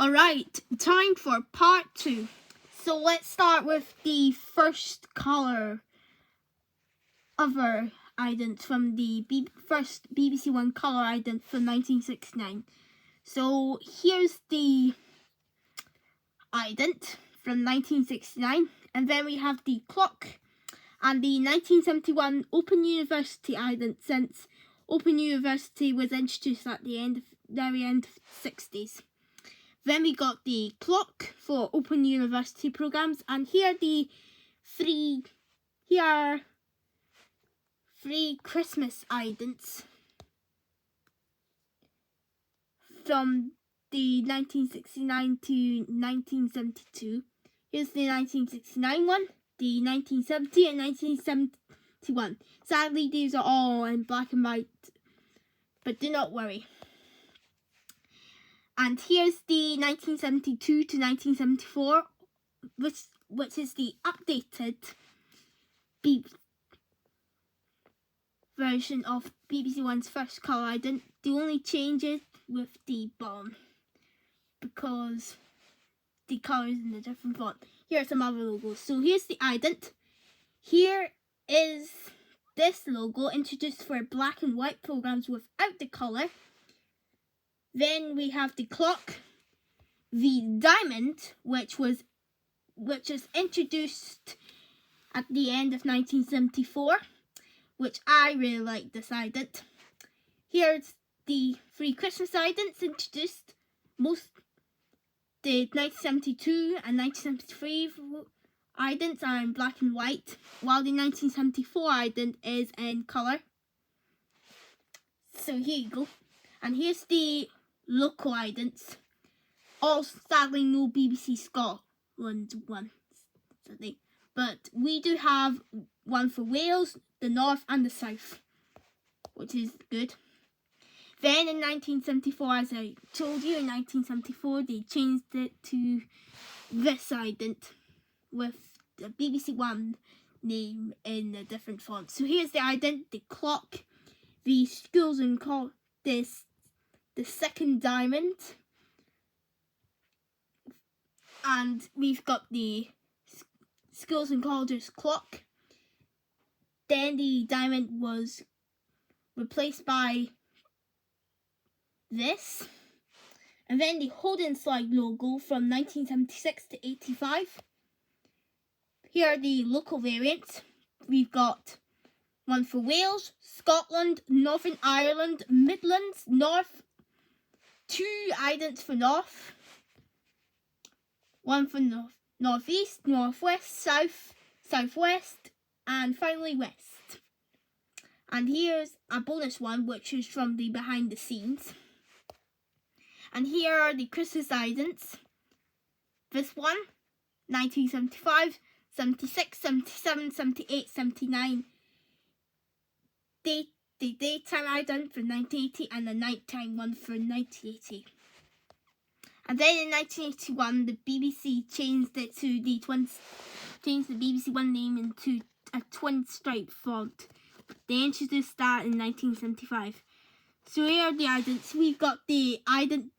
Alright, time for part 2. So let's start with the first colour of our ident from the first BBC1 colour ident from 1969. So here's the ident from 1969, and then we have the clock and the 1971 Open University ident, since Open University was introduced at the very end of the 60s. Then we got the clock for Open University programs, and here are three Christmas idents from the 1969 to 1972. Here's the 1969 one, the 1970 and 1971. Sadly, these are all in black and white, but do not worry. And here's the 1972 to 1974, which is the updated version of BBC1's first colour ident. The only change is with the bottom, because the colour is in a different font. Here are some other logos. So here's the ident. Here is this logo, introduced for black and white programs without the colour. Then we have the clock, the diamond, which is introduced at the end of 1974, which I really like this ident. Here's the three Christmas idents introduced. The 1972 and 1973 idents are in black and white, while the 1974 ident is in colour. So here you go. And here's the local idents. All sadly no BBC Scotland one, sadly. But we do have one for Wales, the North and the South, which is good. Then in 1974, as I told you, in 1974 they changed it to this ident with the BBC1 name in a different font. So here's the ident, the clock, the schools and the second diamond, and we've got the schools and colleges clock. Then the diamond was replaced by this, and then the hold and slide logo from 1976 to 85. Here are the local variants. We've got one for Wales, Scotland, Northern Ireland, Midlands, North, two idents for North, one for Northeast, Northwest, South, Southwest, and finally West. And here's a bonus one, which is from the behind the scenes. And here are the Christmas idents. This one, 1975, 76, 77, 78, 79. The daytime ident for 1980 and the nighttime one for 1980. And then in 1981, the BBC changed the BBC1 name into a twin stripe font. They introduced that in 1975. So here are the idents. We've got the ident.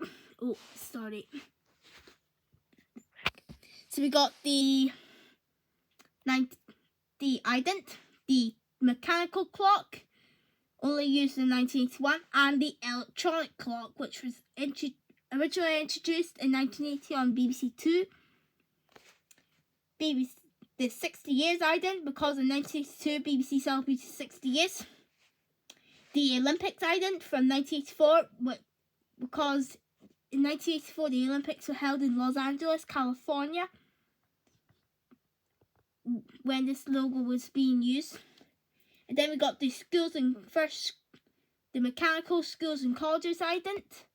Oh, sorry. So we got the ident, the mechanical clock, only used in 1981, and the electronic clock, which was originally introduced in 1980 on BBC2. The 60 years ident, because in 1982 BBC celebrated 60 years. The Olympics ident from 1984, because in 1984 the Olympics were held in Los Angeles, California, when this logo was being used. And then we got the mechanical schools and colleges ident,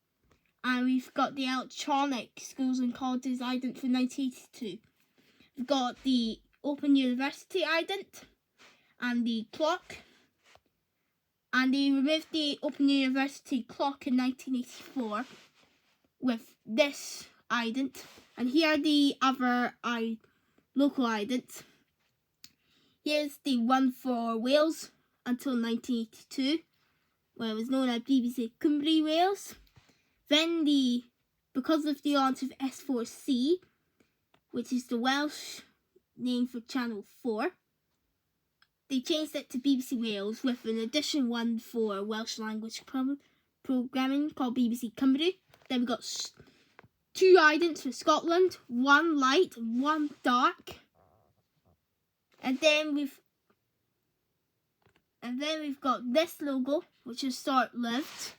and we've got the electronic schools and colleges ident for 1982. We've got the Open University ident and the clock, and they removed the Open University clock in 1984 with this ident. And here are the other local idents. Here's the one for Wales until 1982, where it was known as BBC Cymru Wales. Then because because of the launch of S4C, which is the Welsh name for Channel 4, they changed it to BBC Wales with an additional one for Welsh language programming called BBC Cymru. Then we got 2 idents for Scotland, 1 light, 1 dark. And then we've got this logo, which is short-lived.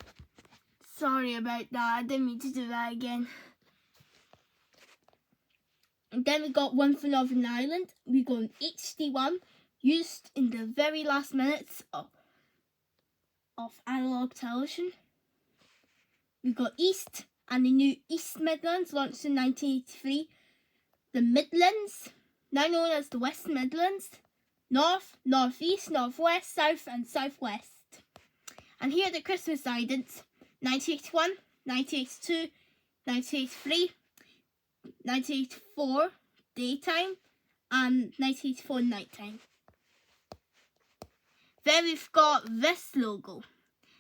Sorry about that, I didn't mean to do that again. And then we got one for Northern Ireland. We got an HD one, used in the very last minutes of analogue television. We got East and the new East Midlands, launched in 1983. The Midlands, now known as the West Midlands. North, North East, North West, South and South West. And here are the Christmas idents: 1981, 1982, 1983, 1984 daytime and 1984 nighttime. Then we've got this logo,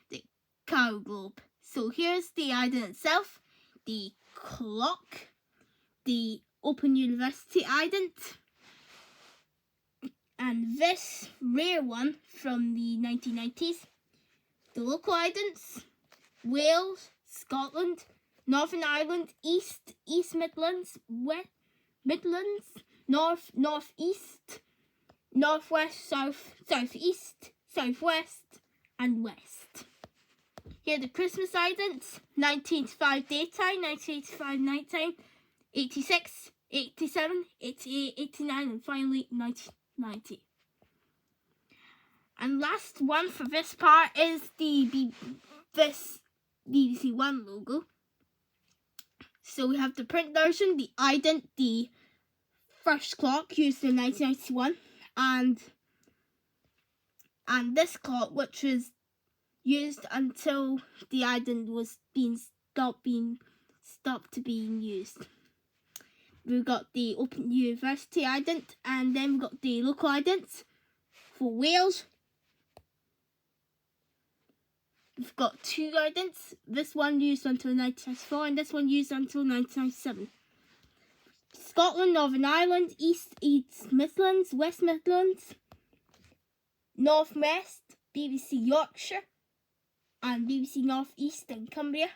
the cow globe. So here's the ident itself, the clock, the Open University ident, and this rare one from the 1990s, the local idents: Wales, Scotland, Northern Ireland, East, East Midlands, West Midlands, North, North East, North West, South, South East, South West and West. Here are the Christmas idents: 1985 daytime, 1985 nighttime, 86, 87, 88, 89 and finally 1990. And last one for this part is this BBC1 logo. So we have the print version, the ident, the first clock used in 1991, and this clock, which was used until the ident was stopped being used. We've got the Open University ident, and then we've got the local idents for Wales. We've got 2 idents, this one used until 1994 and this one used until 1997. Scotland, Northern Ireland, East, East Midlands, West Midlands, North West, BBC Yorkshire and BBC North East and Cumbria.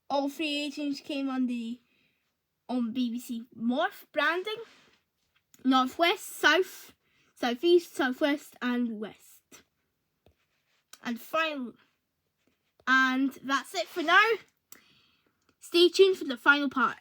All 3 agents came on BBC Morph branding: North West, South, South East, South West and West. And that's it for now. Stay tuned for the final part.